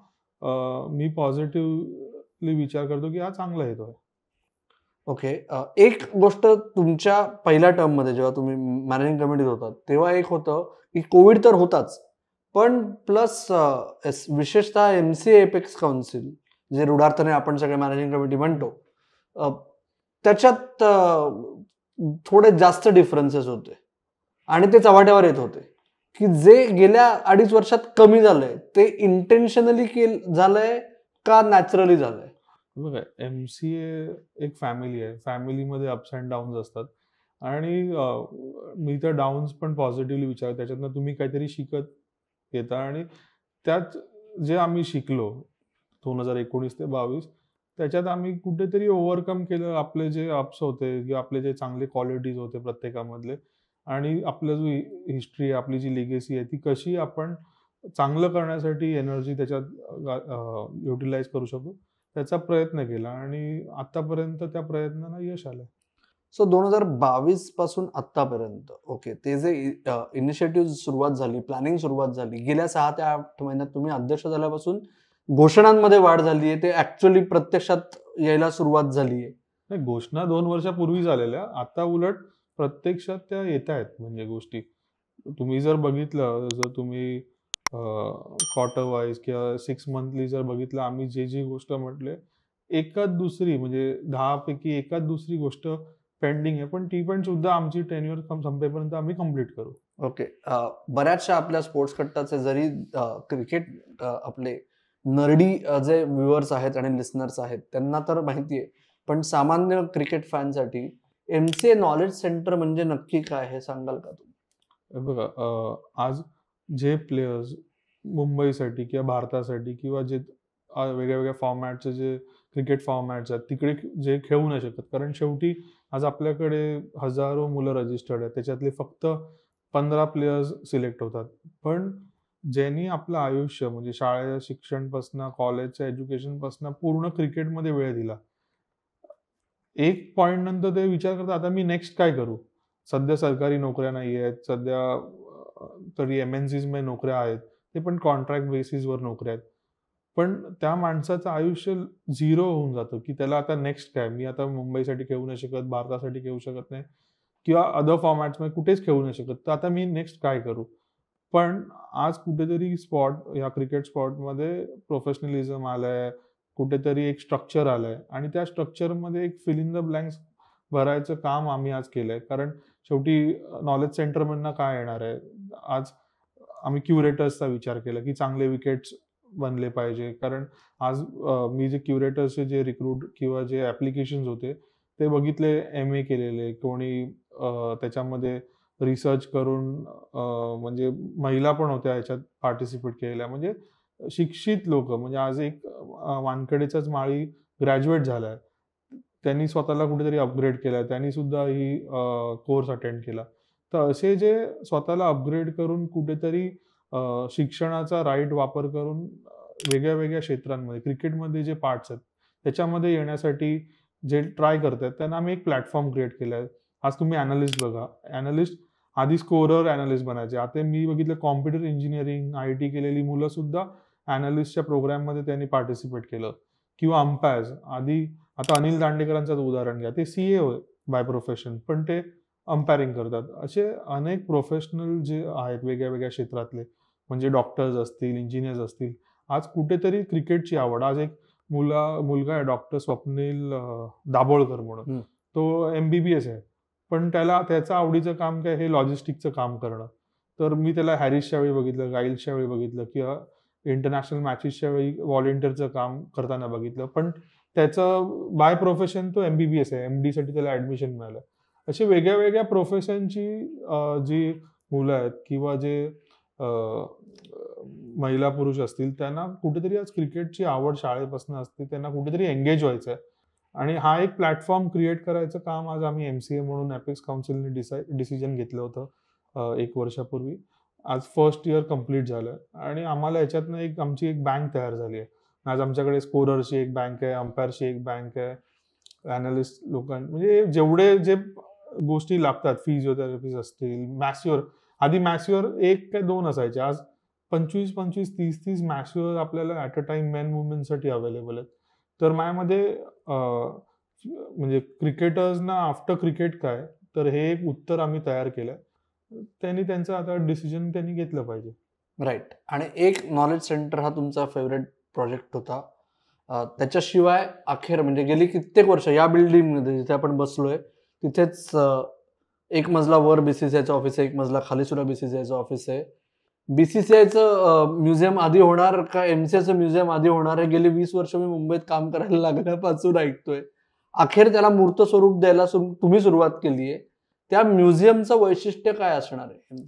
मी पॉझिटिव्हली विचार करतो की हा चांगला येतोय. ओके. एक गोष्ट तुमच्या पहिल्या टर्ममध्ये जेव्हा तुम्ही मॅनेजिंग कमिटीत होतात, तेव्हा एक होतं की कोविड तर होताच, पण प्लस विशेषतः एमसीए एपेक्स काउन्सिल, जे रूढार्थाने आपण सगळे मॅनेजिंग कमिटी म्हणतो, त्याच्यात थोडे जास्त डिफरन्सेस होते आणि ते चव्हाट्यावर येत होते की जे गेल्या 2.5 वर्षात कमी झालंय ते इंटेन्शनली झालंय का नॅचरली झालंय? बघा, एमसीए एक फॅमिली आहे. फॅमिलीमध्ये अप्स अँड डाऊन्स असतात, आणि मी तर डाऊन्स पण पॉझिटिव्हली विचार, त्याच्यातनं तुम्ही काहीतरी शिकत येता. आणि त्यात जे आम्ही शिकलो 2019 ते 22, त्याच्यात आम्ही कुठेतरी ओव्हरकम केलं आपले जे अप्स होते किंवा आपले जे चांगले क्वालिटीज होते प्रत्येकामधले, आणि आपलं जो हिस्ट्री आहे, आपली जी लिगेसी आहे, ती कशी आपण चांगलं करण्यासाठी एनर्जी त्याच्यात युटिलाइज करू शकू, त्याचा प्रयत्न केला, आणि आतापर्यंत त्या प्रयत्नांना यश आलं. सो 2022 पासून आतापर्यंत, ओके, ते जे इनिशिएटिव्ह सुरुवात झाली, प्लॅनिंग सुरुवात झाली, गेल्या 6 ते 8 महिन्यात तुम्ही अध्यक्ष झाल्यापासून घोषणांमध्ये वाढ झाली आहे, ते ऍक्च्युअली प्रत्यक्षात यायला सुरुवात झाली आहे. नाही, घोषणा 2 वर्षापूर्वी झालेल्या, आता उलट प्रत्यक्षात त्या येत आहेत. म्हणजे गोष्टी तुम्ही जर बघितलं, जर तुम्ही क्वार्टर वाईज किंवा 6 मंथली जर बघितलं, आम्ही जी गोष्ट म्हटले, एकाच दुसरी, म्हणजे 10 पैकी एकाच दुसरी गोष्ट पेंडिंग आहे, पण ती पण सुद्धा आमची टेन्युअर संपेपर्यंत आम्ही कम्प्लीट करू. ओके. बऱ्याचशा आपल्या स्पोर्ट्स कट्टाचे जरी क्रिकेट आपले नर्डी जे व्ह्युअर्स आहेत आणि लिसनर्स आहेत त्यांना तर माहिती आहे, पण सामान्य क्रिकेट फॅनसाठी एमसीए नॉलेज सेंटर म्हणजे नक्की काय हे सांगाल का तुम्ही? बघा, आज जे प्लेयर्स मुंबईसाठी किंवा भारतासाठी किंवा जे वेगळ्या वेगळ्या फॉर्मॅटचे जे क्रिकेट फॉर्मॅट्स आहेत तिकडे जे खेळू नाही शकत, कारण शेवटी आज आपल्याकडे हजारो मुलं रजिस्टर्ड आहेत, त्याच्यातले फक्त 15 प्लेयर्स सिलेक्ट होतात. पण ज्यांनी आपलं आयुष्य, म्हणजे शाळेच्या शिक्षणपासून कॉलेजच्या एज्युकेशनपासून पूर्ण क्रिकेटमध्ये वेळ दिला, एक पॉइंट नंतर ते विचार करतात आता मी नेक्स्ट काय करू. सध्या सरकारी नोकऱ्या नाही आहेत, सध्या तरी MNCs मध्ये नोकऱ्या आहेत, ते पण कॉन्ट्रॅक्ट बेसिसवर नोकऱ्या आहेत. पण त्या माणसाचं आयुष्य 0 होऊन जातं की त्याला आता नेक्स्ट काय, मी आता मुंबईसाठी खेळू नाही शकत, भारतासाठी खेळू शकत नाही किंवा अदर फॉर्मॅट्समध्ये कुठेच खेळू नाही शकत, तर आता मी नेक्स्ट काय करू. पण आज कुठेतरी या क्रिकेट स्पॉटमध्ये प्रोफेशनलिझम आलंय, कुठेतरी एक स्ट्रक्चर आलंय, आणि त्या स्ट्रक्चरमध्ये एक फिल इन द ब्लँक्स भरायचं काम आम्ही आज केलंय. कारण शेवटी नॉलेज सेंटरमधनं काय येणार आहे, आज आम्ही क्युरेटर्सचा विचार केला की चांगले विकेट्स बनले पाहिजे. कारण आज मी जे क्युरेटर्सचे जे रिक्रूट किंवा जे ॲप्लिकेशन्स होते ते बघितले, MA केलेले, कोणी त्याच्यामध्ये रिसर्च करून, म्हणजे महिला पण होत्या याच्यात पार्टिसिपेट केलेल्या, म्हणजे शिक्षित लोक. म्हणजे आज एक वानखेडेचाच माळी ग्रॅज्युएट झालाय, त्यांनी स्वतःला कुठेतरी अपग्रेड केलाय, त्यांनी सुद्धा ही कोर्स अटेंड केला. तर असे जे स्वतःला अपग्रेड करून कुठेतरी शिक्षणाचा राईट वापर करून वेगळ्या वेगळ्या क्षेत्रांमध्ये, क्रिकेटमध्ये जे पार्ट्स आहेत त्याच्यामध्ये येण्यासाठी जे ट्राय करतात, त्यांना आम्ही एक प्लॅटफॉर्म क्रिएट केला आहे. आज तुम्ही ॲनालिस्ट बघा, ॲनालिस्ट आधी स्कोरर ॲनालिस्ट बनायचे, आता मी बघितलं कॉम्प्युटर इंजिनिअरिंग IT केलेली मुलं सुद्धा ॲनालिस्टच्या प्रोग्राममध्ये त्यांनी पार्टिसिपेट केलं. किंवा अंपायर्स, आधी आता अनिल दांडेकरांचं उदाहरण घ्या, ते CA बाय प्रोफेशन, पण ते अंपायरिंग करतात. असे अनेक प्रोफेशनल जे आहेत वेगळ्या वेगळ्या क्षेत्रातले, म्हणजे डॉक्टर्स असतील, इंजिनियर्स असतील, आज कुठेतरी क्रिकेटची आवड. आज एक मुलगा आहे डॉक्टर स्वप्नील दाभोळकर म्हणून, तो MBBS आहे, पण त्याचं आवडीचं काम काय, हे लॉजिस्टिकचं काम करणं. तर मी त्याला हॅरिसच्या वेळी बघितलं, गाईल्सच्या वेळी बघितलं, किंवा इंटरनॅशनल मॅचेसच्या वेळी व्हॉलेंटिअरचं काम करताना बघितलं. पण त्याचं बाय प्रोफेशन तो MBBS आहे, MD साठी त्याला ऍडमिशन मिळालं. अशी वेगळ्या वेगळ्या प्रोफेशनची जी मुलं आहेत किंवा जे महिला पुरुष असतील त्यांना कुठेतरी आज क्रिकेटची आवड शाळेपासून असते, त्यांना कुठेतरी एंगेज व्हायचं आहे. आणि हा एक प्लॅटफॉर्म क्रिएट करायचं काम आज आम्ही MCA म्हणून अपेक्स काउन्सिलने डिसिजन घेतलं होतं 1 वर्षापूर्वी. आज फर्स्ट इयर कम्प्लीट झालं आणि आम्हाला याच्यातनं आमची एक बँक तयार झाली आहे. आज आमच्याकडे स्कोररची एक बँक आहे, अंपायरची एक बँक आहे, अॅनालिस्ट म्हणजे जेवढे जे गोष्टी लागतात, फिजिओथेरपिस्ट असतील, मॅस्युअर, आधी मॅस्युअर 1 काय 2 असायचे, आज 25-25, 30-30 मॅस्युअर आपल्याला ऍट अ टाइम मेन वुमेनसाठी अवेलेबल आहेत. तर माझ्यामध्ये म्हणजे क्रिकेटर्सना आफ्टर क्रिकेट काय, तर हे एक उत्तर आम्ही तयार केलंय. त्यांनी त्यांचं आता डिसिजन त्यांनी घेतलं पाहिजे. राईट. आणि एक नॉलेज सेंटर हा तुमचा फेवरेट प्रोजेक्ट होता. त्याच्याशिवाय अखेर म्हणजे गेली कित्येक वर्ष या बिल्डिंगमध्ये जिथे आपण बसलोय तिथेच एक मजला वर BCCIचं ऑफिस आहे, एक मजला खाली सुद्धा BCCIचं ऑफिस आहे. BCCIचं म्युझियम आधी होणार का MCAचं म्युझियम आधी होणार आहे गेली 20 वर्ष मी मुंबईत काम करायला लागल्यापासून ऐकतोय. अखेर त्याला मूर्त स्वरूप द्यायला तुम्ही सुरुवात केली आहे. त्या म्युझियमचं वैशिष्ट्य काय असणार आहे?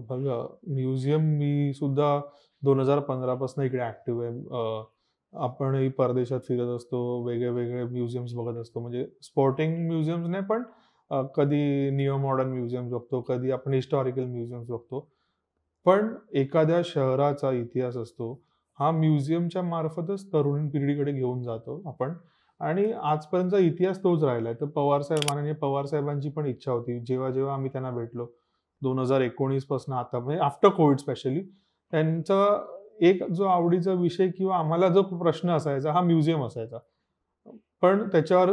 बघा, म्युझियम मी सुद्धा 2015 पासून इकडे ऍक्टिव्ह आहे. आपणही परदेशात फिरत असतो, वेगळे वेगळे म्युझियम्स बघत असतो. म्हणजे स्पोर्टिंग म्युझियम्स नाही, पण कधी निओ मॉडर्न म्युझियम्स बघतो, कधी आपण हिस्टॉरिकल म्युझियम्स बघतो. पण एखाद्या शहराचा इतिहास असतो, हा म्युझियमच्या मार्फतच तरुण पिढीकडे घेऊन जातो आपण. आणि आजपर्यंतचा इतिहास तोच राहिलाय. तर माननीय पवार साहेबांची पण इच्छा होती, जेव्हा जेव्हा आम्ही त्यांना भेटलो 2019 पासून आता, म्हणजे आफ्टर कोविड स्पेशली, त्यांचा एक जो आवडीचा विषय किंवा आम्हाला जो प्रश्न असायचा हा म्युझियम असायचा. पण त्याच्यावर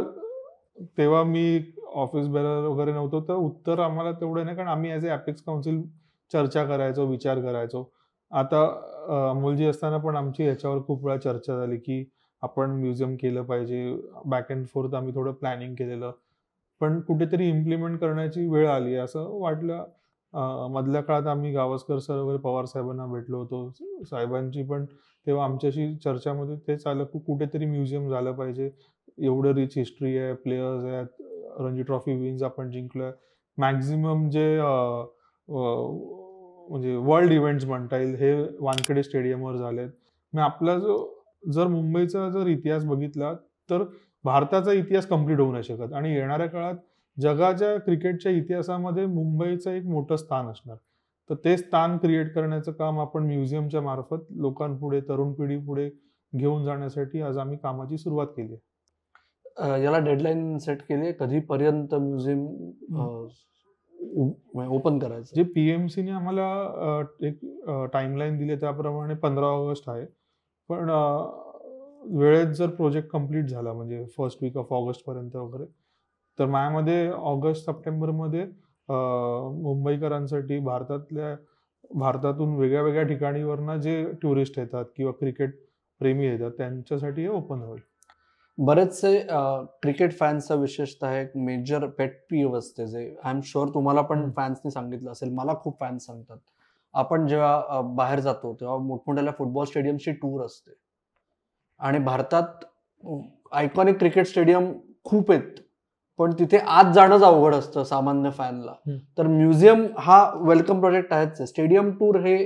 तेव्हा मी ऑफिस बेरर वगैरे नव्हतो, तर उत्तर आम्हाला तेवढं नाही, कारण आम्ही ॲज अ अपेक्स काउन्सिल चर्चा करायचो, विचार करायचो. आता अमोलजी असताना पण आमची याच्यावर खूप वेळा चर्चा झाली की आपण म्युझियम केलं पाहिजे. बॅक अँड फोर्थ आम्ही थोडं प्लॅनिंग केलेलं, पण कुठेतरी इम्प्लिमेंट करण्याची वेळ आली असं वाटलं. मधल्या काळात आम्ही गावस्कर सर वगैरे पवार साहेबांना भेटलो होतो. साहेबांची पण तेव्हा आमच्याशी चर्चामध्ये तेच आलं की कुठेतरी म्युझियम झालं पाहिजे. एवढं रिच हिस्ट्री आहे, प्लेयर्स आहेत, रणजी ट्रॉफी विन्स आपण जिंकलोय, मॅक्झिमम जे म्हणजे वर्ल्ड इव्हेंट्स म्हणता येईल हे वानखेडे स्टेडियमवर झालेत. मग आपला जर मुंबईचा जर इतिहास बघितला तर भारताचा इतिहास कम्प्लीट होऊ नाही शकत. आणि येणाऱ्या काळात जगाच्या क्रिकेटच्या इतिहासामध्ये मुंबईचं एक मोठं स्थान असणार. तर ते स्थान क्रिएट करण्याचं काम आपण म्युझियमच्या मार्फत लोकांपुढे, तरुण पिढीपुढे घेऊन जाण्यासाठी आज आम्ही कामाची सुरुवात केली आहे. याला डेडलाईन सेट केली आहे, कधीपर्यंत म्युझियम ओपन करायचं? जे PMCने आम्हाला एक टाइमलाईन दिली त्याप्रमाणे 15 ऑगस्ट आहे. पण वेळेत जर प्रोजेक्ट कम्प्लीट झाला, म्हणजे फर्स्ट वीक ऑफ ऑगस्ट पर्यंत वगैरे, तर माझ्यामध्ये ऑगस्ट सप्टेंबरमध्ये मुंबईकरांसाठी भारतातून वेगळ्या वेगळ्या ठिकाणीवरनं जे टुरिस्ट येतात किंवा क्रिकेट प्रेमी येतात त्यांच्यासाठी हे ओपन होईल. बरेचसे क्रिकेट फॅन्सचा विशेषतः एक मेजर पेट पीव असते, जे आय एम शुअर तुम्हाला पण फॅन्सनी सांगितलं असेल, मला खूप फॅन्स सांगतात, आपण जेव्हा बाहेर जातो तेव्हा मोठमोठ्या फुटबॉल स्टेडियमची टूर असते आणि भारतात आयकॉनिक क्रिकेट स्टेडियम खूप आहेत, पण तिथे आत जाणंच अवघड असतं सामान्य फॅनला. तर म्युझियम हा वेलकम प्रोजेक्ट आहेच. स्टेडियम टूर हे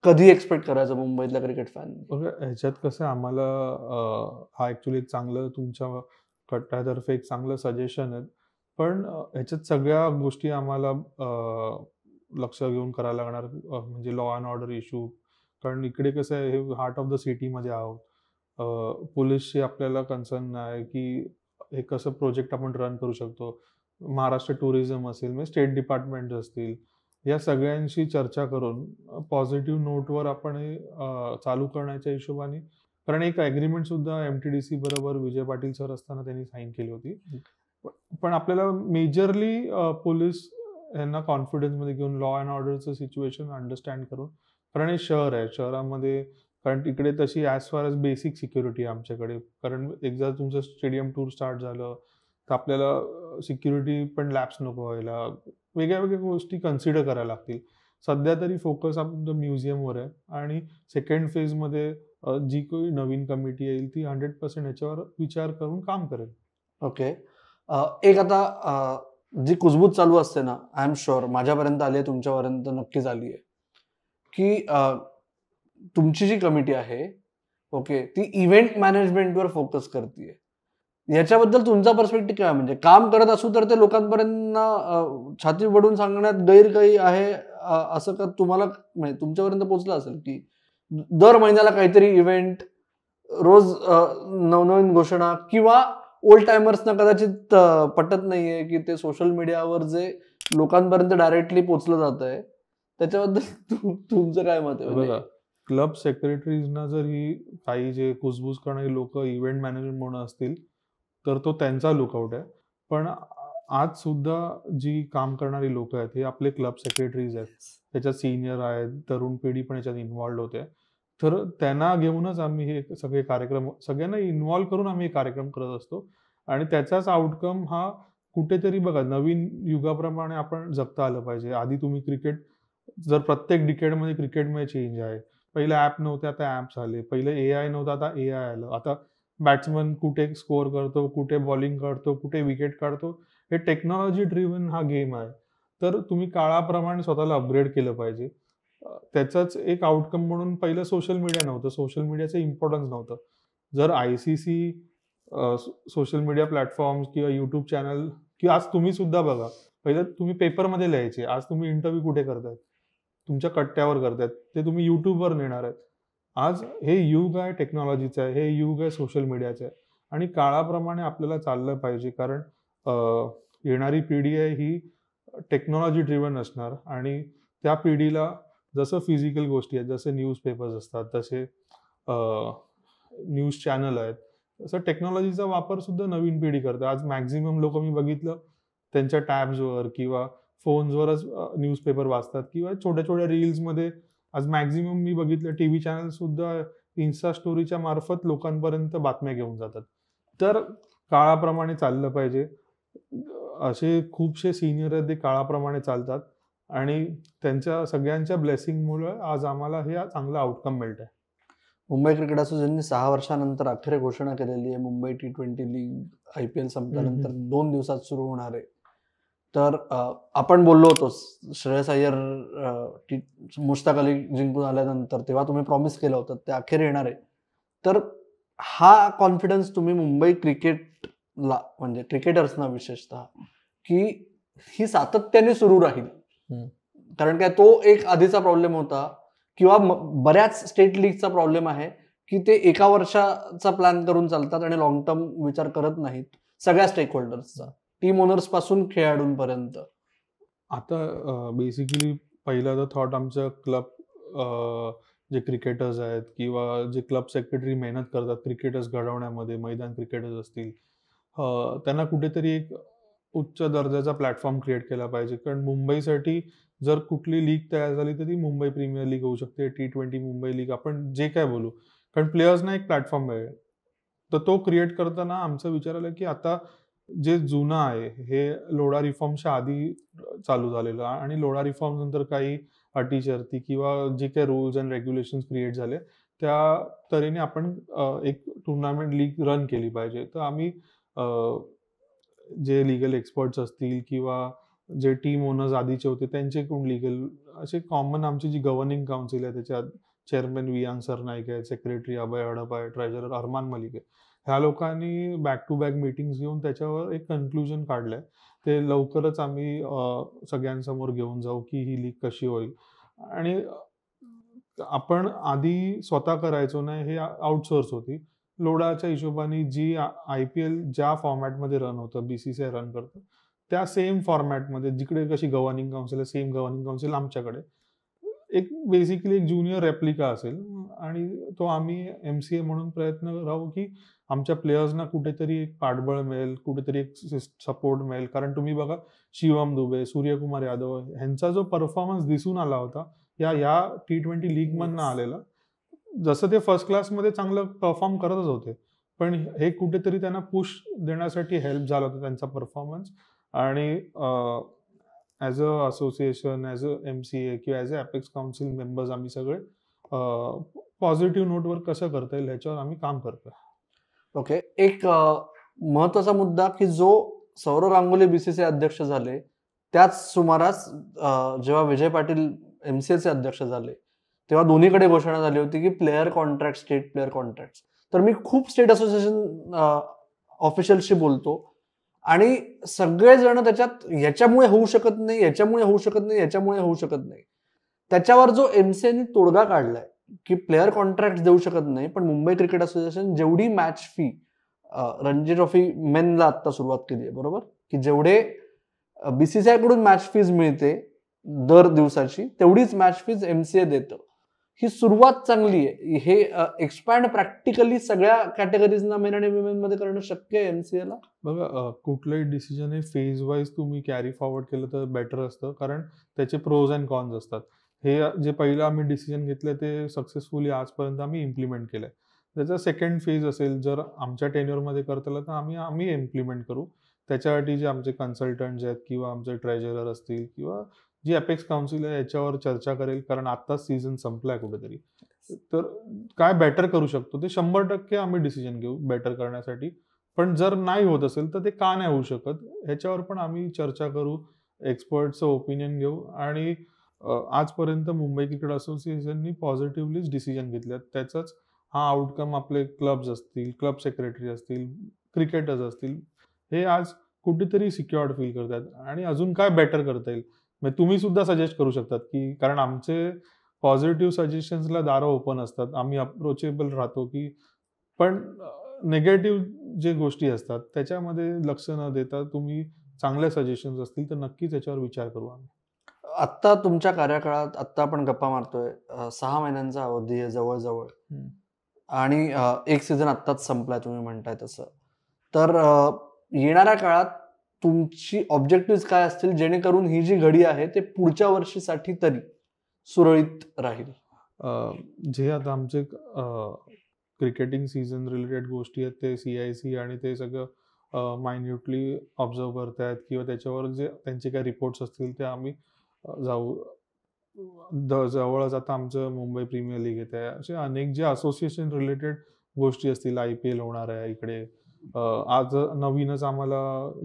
कधी एक्सपेक्ट करायचं मुंबईतल्या क्रिकेट फॅन? ह्याच्यात कसं आम्हाला हा ऍक्च्युली एक चांगलं तुमच्या कट्ट्यातर्फे एक चांगलं सजेशन आहे. पण ह्याच्यात सगळ्या गोष्टी आम्हाला लक्ष घेऊन करायला लागणार. म्हणजे लॉ अँड ऑर्डर इश्यू, कारण इकडे कसं आहे, हे हार्ट ऑफ द सिटीमध्ये आहोत. पोलीसची आपल्याला कन्सर्न आहे की हे कसं प्रोजेक्ट आपण रन करू शकतो. महाराष्ट्र टुरिझम असेल, म्हणजे स्टेट डिपार्टमेंट असतील, या सगळ्यांशी चर्चा करून पॉझिटिव्ह नोटवर आपण हे चालू करण्याच्या हिशोबाने, कारण एक ॲग्रीमेंट सुद्धा MTDC बरोबर विजय पाटील सर असताना त्यांनी साईन केली होती. पण आपल्याला मेजरली पोलीस यांना कॉन्फिडन्समध्ये घेऊन लॉ अँड ऑर्डरचं सिच्युएशन अंडरस्टँड करून, कारण हे शहर आहे, शहरामध्ये कारण तिकडे तशी as far as basic security आहे आमच्याकडे. कारण एकदा तुमचं स्टेडियम टूर स्टार्ट झालं तर आपल्याला सिक्युरिटी पण लॅप्स नको व्हायला, वेगळ्या वेगळ्या गोष्टी कन्सिडर करायला लागतील. सध्या तरी फोकस आपलं म्युझियमवर आहे आणि सेकंड फेजमध्ये जी काही नवीन कमिटी येईल ती 100% ह्याच्यावर विचार करून काम करेल. ओके. एक आता जी कुजबूज चालू असते ना, आय एम शुअर माझ्यापर्यंत आली आहे, तुमच्यापर्यंत नक्कीच आली आहे, की तुमची जी कमिटी आहे, ओके, ती इव्हेंट मॅनेजमेंटवर फोकस करते. याच्याबद्दल तुमचा पर्स्पेक्टिव्ह काय? म्हणजे काम करत असू तर ते लोकांपर्यंत छाती वडून सांगण्यात गैर काही आहे असं का तुम्हाला म्हणजे तुमच्यापर्यंत पोहोचलं असेल की दर महिन्याला काहीतरी इव्हेंट, रोज नवनवीन घोषणा, किंवा ओल्ड टायमर्सना कदाचित पटत नाहीये की ते सोशल मीडियावर जे लोकांपर्यंत डायरेक्टली पोहोचलं जात आहे त्याच्याबद्दल तुमचं काय मत आहे? बघा, क्लब सेक्रेटरीजना जर ही काही जे कुजबूज करणारी लोक इव्हेंट मॅनेजमेंट म्हणून असतील तर तो त्यांचा लुकआउट आहे. पण आज सुद्धा जी काम करणारी लोक आहेत हे आपले क्लब सेक्रेटरीज आहेत, त्याच्यात सिनियर आहेत, तरुण पिढी पण याच्यात इन्व्हॉल्ड होते. तर त्यांना घेऊनच आम्ही हे सगळे कार्यक्रम, सगळ्यांना इन्व्हॉल्व करून आम्ही हे कार्यक्रम करत असतो आणि त्याचाच आउटकम हा कुठेतरी बघा नवीन युगाप्रमाणे आपण जगता आलं पाहिजे. आधी तुम्ही क्रिकेट, जर प्रत्येक डिकेडमध्ये क्रिकेटमध्ये चेंज आहे. पहिले ॲप नव्हते, आता ॲप्स आले. पहिले AI नव्हतं, आता AI आलं. आता बॅट्समन कुठे स्कोअर करतो, कुठे बॉलिंग करतो, कुठे विकेट काढतो, हे टेक्नॉलॉजी ड्रिव्हन हा गेम आहे. तर तुम्ही काळाप्रमाणे स्वतःला अपग्रेड केलं पाहिजे. त्याचाच एक आउटकम म्हणून पहिलं सोशल मीडिया नव्हतं, सोशल मीडियाचं इम्पॉर्टन्स नव्हतं. जर ICC सोशल मीडिया प्लॅटफॉर्म्स किंवा यूट्यूब चॅनल, की आज तुम्ही सुद्धा बघा, पहिलं तुम्ही पेपरमध्ये लिहायचे, आज तुम्ही इंटरव्ह्यू कुठे करतायत? तुमच्या कट्ट्यावर करतायत, ते तुम्ही युट्यूबवर नेणार आहेत. आज हे युग आहे टेक्नॉलॉजीचं आहे, हे युग आहे सोशल मीडियाचं आहे आणि काळाप्रमाणे आपल्याला चाललं पाहिजे. कारण येणारी पिढी आहे ही टेक्नॉलॉजी ड्रिव्हन असणार आणि त्या पिढीला जसं फिजिकल गोष्टी आहेत, जसे न्यूजपेपर्स असतात, तसे न्यूज चॅनल आहेत, तसं टेक्नॉलॉजीचा वापर सुद्धा नवीन पिढी करते. आज मॅक्झिमम लोक मी बघितलं त्यांच्या टॅब्सवर किंवा फोन्सवरच न्यूजपेपर वाचतात किंवा छोट्या छोट्या रील्समध्ये. आज मॅक्झिमम मी बघितलं टीव्ही चॅनल सुद्धा इन्स्टा स्टोरीच्या मार्फत लोकांपर्यंत बातम्या घेऊन जातात. तर काळाप्रमाणे चाललं पाहिजे. असे खूपसे सिनियर आहेत ते काळाप्रमाणे चालतात आणि त्यांच्या सगळ्यांच्या ब्लेसिंगमुळे आज आम्हाला हे चांगलं आउटकम मिळत आहे. मुंबई क्रिकेट असोसिएशनने 6 वर्षानंतर अखेर घोषणा केलेली आहे, मुंबई T20 लीग IPL संपल्यानंतर 2 दिवसात सुरू होणार आहे. तर आपण बोललो होतो श्रेयस अय्यर मुश्ताक अली जिंकून आल्यानंतर, तेव्हा तुम्ही प्रॉमिस केलं होतं ते अखेर येणार आहे. तर हा कॉन्फिडन्स तुम्ही मुंबई क्रिकेटला, म्हणजे क्रिकेटर्सना विशेषतः, की ही सातत्याने सुरू राहील? कारण काय तो एक आधीचा प्रॉब्लेम होता किंवा बऱ्याच स्टेट लीगचा प्रॉब्लेम आहे की ते एका वर्षाचा प्लॅन करून चालतात आणि लॉंग टर्म विचार करत नाहीत सगळ्या स्टेक होल्डर्सचा, टीम ओनर्स पासून खेळाडूंपर्यंत. आता बेसिकली पहिला तर थॉट आमच्या क्लब जे क्रिकेटर्स आहेत किंवा जे क्लब सेक्रेटरी मेहनत करतात क्रिकेटर्स घडवण्यामध्ये, मैदान क्रिकेटर्स असतील, त्यांना कुठेतरी एक उच्च दर्जाचा प्लॅटफॉर्म क्रिएट केला पाहिजे. कारण मुंबईसाठी जर कुठली लीग तयार झाली तर ती मुंबई प्रीमियर लीग होऊ शकते, T20 मुंबई लीग, आपण जे काय बोलू. कारण प्लेयर्सना एक प्लॅटफॉर्म मिळेल. तर तो क्रिएट करताना आमचा विचार आला की आता जे जुनं आहे हे लोढा रिफॉर्मच्या आधी चालू झालेलं आणि लोढा रिफॉर्म नंतर काही अटी शर्ती किंवा जे काही रूल्स अँड रेग्युलेशन्स क्रिएट झाले त्या तऱ्हेने आपण एक टुर्नामेंट लीग रन केली पाहिजे. तर आम्ही जे लिगल एक्सपर्ट्स असतील किंवा जे टीम ओनर्स आधीचे होते त्यांच्याकडून लिगल असे कॉमन आमची जी गव्हर्निंग काउन्सिल आहे त्याच्यात चेअरमॅन वियांग सरनाईक आहे, सेक्रेटरी अभय हडप आहे, ट्रेझरर अरमान मलिक आहे. ह्या लोकांनी बॅक टू बॅक मीटिंग्स घेऊन त्याच्यावर एक कन्क्लुजन काढलंय. ते लवकरच आम्ही सगळ्यांसमोर घेऊन जाऊ की ही लीग कशी होईल. आणि आपण आधी स्वतः करायचो नाही, हे आउटसोर्स होती. लोडाच्या हिशोबाने जी IPL ज्या फॉर्मॅटमध्ये रन होतं, BCCI रन करतं, त्या सेम फॉर्मॅटमध्ये जिकडे कशी गव्हर्निंग काउन्सिल आहे, सेम गव्हर्निंग काउन्सिल आमच्याकडे एक बेसिकली एक ज्युनियर रेप्लिका असेल आणि तो आम्ही MCA म्हणून प्रयत्न राहू की आमच्या प्लेयर्सना कुठेतरी एक पाठबळ मिळेल, कुठेतरी एक सपोर्ट मिळेल. कारण तुम्ही बघा शिवम दुबे, सूर्यकुमार यादव ह्यांचा जो परफॉर्मन्स दिसून आला होता या T20 लीग मधनं आलेला, जसं ते फर्स्ट क्लासमध्ये चांगलं परफॉर्म करतच होते पण हे कुठेतरी त्यांना पुश देण्यासाठी हेल्प झाला होता त्यांचा परफॉर्मन्स. आणि as a association, as a MCA किंवा as a apex council members आम्ही सगळे पॉझिटिव्ह नोटवर कसं करता येईल ह्याच्यावर आम्ही काम करतोय. ओके. एक महत्वाचा मुद्दा की जो सौरव गांगुली BCCI अध्यक्ष झाले त्याच सुमारास जेव्हा विजय पाटील MCAचे अध्यक्ष झाले तेव्हा दोन्हीकडे घोषणा झाली होती की player contract, state player contract. तर मी खूप स्टेट असोसिएशन ऑफिशियलशी बोलतो आणि सगळेजण त्याच्यात याच्यामुळे होऊ शकत नाही, याच्यामुळे होऊ शकत नाही, याच्यामुळे होऊ शकत नाही. त्याच्यावर जो MCAने तोडगा काढलाय की प्लेअर कॉन्ट्रॅक्ट देऊ शकत नाही, पण मुंबई क्रिकेट असोसिएशन जेवढी मॅच फी रणजी ट्रॉफी मेनला आता सुरुवात केली आहे, बरोबर, की जेवढे BCCI कडून मॅच फीज मिळते दर दिवसाची तेवढीच मॅच फीज MCA देतं. ही सुरुवात चांगली आहे. हे एक्सपॅन्ड प्रॅक्टिकली सगळ्या कॅटेगरीजना मेन आणि विमेन मध्ये करणं शक्य आहे MCA ला. बघा, कुठलंही डिसिजन हे फेज वाईज तुम्ही कॅरी फॉरवर्ड केलं तर बेटर असतं, कारण त्याचे प्रोज अँड कॉन्स असतात. हे जे पहिलं आम्ही डिसिजन घेतलं ते सक्सेसफुली आजपर्यंत आम्ही इम्प्लिमेंट केलंय. त्याचा सेकंड फेज असेल, जर आमच्या टेन्युअरमध्ये करता आलं तर आम्ही इम्प्लिमेंट करू. त्याच्यासाठी जे आमचे कन्सल्टंट्स आहेत किंवा आमचे ट्रेजरर असतील किंवा जी अपेक्स काउन्सिल आहे याच्यावर चर्चा करेल, कारण आत्ताच सीझन संपलाय कुठेतरी. तर काय बेटर करू शकतो ते 100% आम्ही डिसिजन घेऊ बेटर करण्यासाठी. पण जर नाही होत असेल तर ते का नाही होऊ शकत ह्याच्यावर पण आम्ही चर्चा करू, एक्सपर्टचं ओपिनियन घेऊ. आणि आजपर्यंत मुंबई क्रिकेट असोसिएशननी पॉझिटिव्हलीच डिसिजन घेतल्यात. त्याचाच हा आउटकम आपले क्लब्स असतील, क्लब सेक्रेटरी असतील, क्रिकेटर्स असतील, हे आज कुठेतरी सिक्युअर्ड फील करतात आणि अजून काय बेटर करता येईल म्हणजे तुम्ही सुद्धा सजेस्ट करू शकतात, की कारण आमचे पॉझिटिव्ह सजेशन्सला दारं ओपन असतात, आम्ही अप्रोचेबल राहतो. की पण निगेटिव्ह जे गोष्टी असतात त्याच्यामध्ये लक्ष न देता तुम्ही चांगले सजेशन्स असतील तर नक्कीच याच्यावर विचार करू आम्ही. आत्ता तुमच्या कार्यकाळात आत्ता आपण गप्पा मारतोय, 6 महिन्यांचा अवधी आहे जवळजवळ आणि एक सीझन आत्ताच संपलाय तुम्ही म्हणताय तसं. तर येणाऱ्या काळात तुमची ऑब्जेक्टिव्ह काय असतील जेणेकरून ही जी घडी आहे ते पुढच्या वर्षीसाठी तरी सुरळीत राहील? जे आता आमचे क्रिकेटिंग सीझन रिलेटेड गोष्टी आहेत ते CIC आणि ते सगळं मायन्युटली ऑब्झर्व करतायत किंवा त्याच्यावर जे त्यांचे काही रिपोर्ट्स असतील ते आम्ही जाऊ. जवळच आता आमचं मुंबई प्रीमियर लीग येत आहे. असे अनेक जे असोसिएशन रिलेटेड गोष्टी असतील, IPL होणार आहे इकडे. आज नवीनच आम्हाला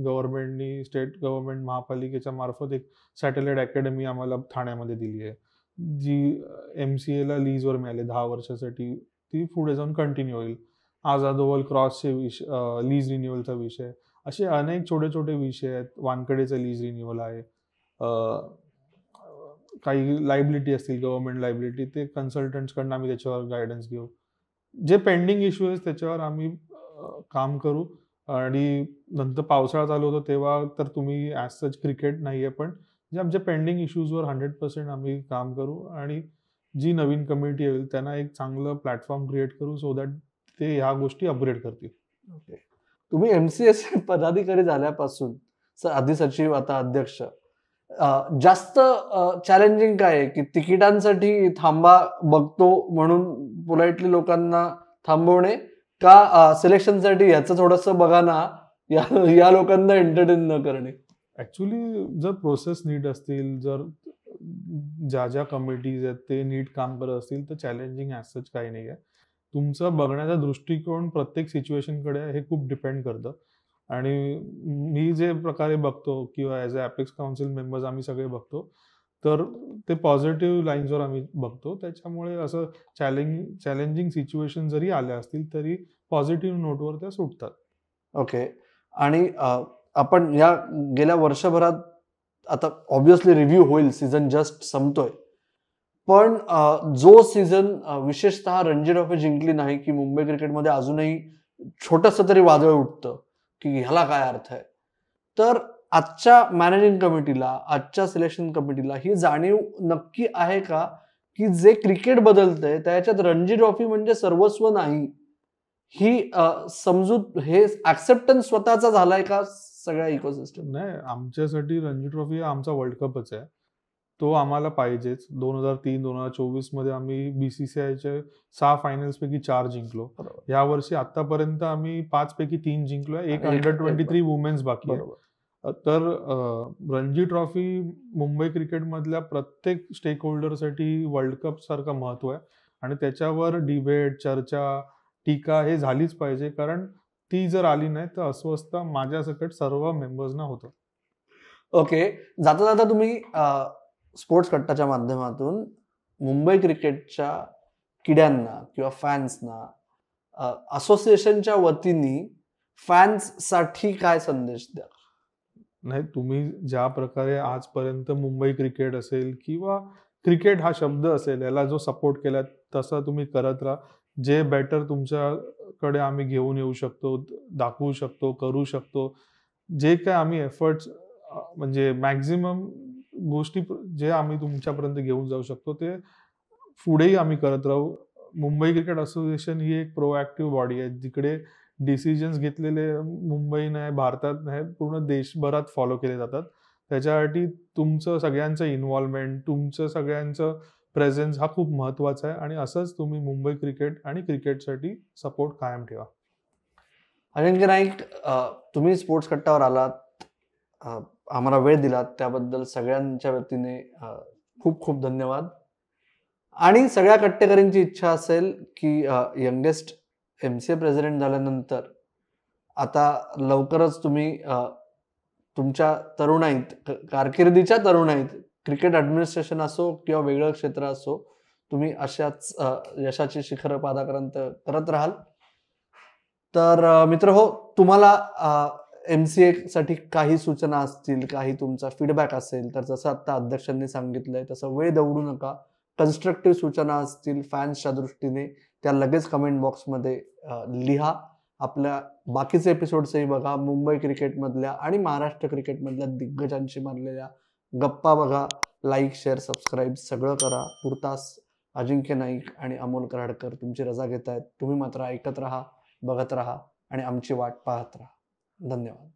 गव्हर्नमेंटनी, स्टेट गव्हर्नमेंट महापालिकेच्या मार्फत एक सॅटेलाइट अकॅडमी आम्हाला ठाण्यामध्ये दिली आहे, जी MCA ला लीजवर मिळाली 10 वर्षासाठी. ती पुढे जाऊन कंटिन्यू होईल. आझाद ओव्हल क्रॉसचे विषय, लीज रिन्युअलचा विषय, असे अनेक छोटे छोटे विषय आहेत. वानखेडेचं लीज रिन्युअल आहे. काही लायबिलिटी असतील, गव्हर्नमेंट लायबिलिटी, ते कन्सल्टंट्सकडनं आम्ही त्याच्यावर गायडन्स घेऊ. जे पेंडिंग इश्यू आहेत त्याच्यावर आम्ही काम करू. आणि नंतर पावसाळा चालू होतो तेव्हा तर तुम्ही ॲज सच क्रिकेट नाही आहे, पण जे आमच्या पेंडिंग इश्यूजवर 100% आम्ही काम करू आणि जी नवीन कमिटी येईल त्यांना एक चांगलं प्लॅटफॉर्म क्रिएट करू, सो दॅट ते ह्या गोष्टी अपग्रेड करतील. ओके. तुम्ही MCA पदाधिकारी झाल्यापासून आधी सचिव आता अध्यक्ष, जास्त चॅलेंजिंग काय आहे की तिकिटांसाठी थांबा बघतो म्हणून पोलाइटली लोकांना थांबवणे, का सिलेक्शनसाठी याचं थोडंसं बघा ना या लोकांना एंटरटेन न करणे? ऍक्च्युली जर प्रोसेस नीट असतील, जर ज्या ज्या कमिटीज आहेत ते नीट काम करत असतील तर चॅलेंजिंग ॲज सच काही नाही आहे. तुमचं बघण्याचा दृष्टिकोन प्रत्येक सिच्युएशनकडे हे खूप डिपेंड करतं. आणि मी जे प्रकारे बघतो किंवा as a apex council members आम्ही सगळे बघतो, तर ते पॉझिटिव्ह लाईन्सवर आम्ही बघतो. त्याच्यामुळे असं चॅलेंजिंग सिच्युएशन जरी आल्या असतील तरी पॉझिटिव्ह नोटवर त्या सुटतात. ओके. आणि आपण या गेल्या वर्षभरात आता ऑब्व्हियसली रिव्ह्यू होईल, सीझन जस्ट संपतोय, पण जो सीझन विशेषतः रणजी ट्रॉफी जिंकली नाही की मुंबई क्रिकेटमध्ये अजूनही छोटंसं तरी वादळ उठतं की ह्याला काय अर्थ आहे. तर आजच्या मॅनेजिंग कमिटीला, आजच्या सिलेक्शन कमिटीला ही जाणीव नक्की आहे का की जे क्रिकेट बदलतंय त्याच्यात रणजी ट्रॉफी म्हणजे सर्वस्व नाही, ही समजूत, हे ऍक्सेप्टन्स स्वतःचा झालाय का सगळ्या इकोसिस्टम? नाही, आमच्यासाठी रणजी ट्रॉफी हा आमचा वर्ल्ड कपच आहे. तो आम्हाला पाहिजेच. 2003-2024 मध्ये आम्ही BCCIच्या 6 फायनल्स पैकी 4 जिंकलो. या वर्षी आतापर्यंत आम्ही 5 पैकी 3 जिंकलोय. एक अंडर 23 वुमेन्स बाकी आहे. तर रणजी ट्रॉफी मुंबई क्रिकेटमधल्या प्रत्येक स्टेक होल्डरसाठी वर्ल्ड कप सारखं महत्व आहे आणि त्याच्यावर डिबेट, चर्चा, टीका हे झालीच पाहिजे, कारण ती जर आली नाही तर अस्वस्थता माझ्यासकट सर्व मेंबर्सना होतं. ओके, जाता जाता तुम्ही स्पोर्ट्स कट्टाच्या माध्यमातून मुंबई क्रिकेटच्या किड्यांना किंवा फॅन्सना असोसिएशनच्या वतीने फॅन्ससाठी काय संदेश द्या? नाही, तुम्ही ज्या प्रकारे आजपर्यंत मुंबई क्रिकेट असेल किंवा क्रिकेट हा शब्द असेल याला जो सपोर्ट केला तसं तुम्ही करत राहा. जे बेटर तुमच्याकडे आम्ही घेऊन येऊ शकतो, दाखवू शकतो, करू शकतो, जे काय आम्ही एफर्ट्स म्हणजे मॅक्झिमम गोष्टी जे आम्ही तुमच्यापर्यंत घेऊन जाऊ शकतो ते पुढेही आम्ही करत राहू. मुंबई क्रिकेट असोसिएशन ही एक प्रोएक्टिव्ह बॉडी आहे, जिकडे डिसिजन्स घेतलेले मुंबई नाही, भारतात नाही, पूर्ण देशभरात फॉलो केले जातात. त्याच्यासाठी तुमचं सगळ्यांचं इन्व्हॉल्वमेंट, तुमचं सगळ्यांचं प्रेझेन्स हा खूप महत्त्वाचा आहे आणि असंच तुम्ही मुंबई क्रिकेट आणि क्रिकेटसाठी सपोर्ट कायम ठेवा. अजिंक्य नाईक, तुम्ही स्पोर्ट्स कट्टावर आलात, आम्हाला वेळ दिलात, त्याबद्दल सगळ्यांच्या वतीने खूप खूप धन्यवाद. आणि सगळ्या कट्टेकरींची इच्छा असेल की यंगेस्ट MCA प्रेसिडेंट झाल्यानंतर आता लवकरच तुम्ही तुमच्या तरुणाईत, कारकिर्दीच्या तरुणाईत, क्रिकेट ॲडमिनिस्ट्रेशन असो किंवा वेगळं क्षेत्र असो, तुम्ही अशाच यशाची शिखर पादाक्रांत करत राहाल. तर मित्र हो, तुम्हाला MCA साठी काही सूचना असतील, काही तुमचा फीडबॅक असेल, तर जसं आता अध्यक्षांनी सांगितलंय तसं वेळ दवडू नका. कन्स्ट्रक्टिव्ह सूचना असतील फॅन्सच्या दृष्टीने, त्या लगेच कमेंट बॉक्समध्ये लिहा. आपल्या बाकीचे एपिसोड्सही बघा, मुंबई क्रिकेटमधल्या आणि महाराष्ट्र क्रिकेटमधल्या दिग्गजांशी मारलेल्या गप्पा बघा. लाईक, शेअर, सबस्क्राईब सगळं करा. तुर्तास अजिंक्य नाईक आणि अमोल कराडकर तुमची रजा घेत आहेत. तुम्ही मात्र ऐकत राहा, बघत राहा आणि आमची वाट पाहत राहा. धन्यवाद.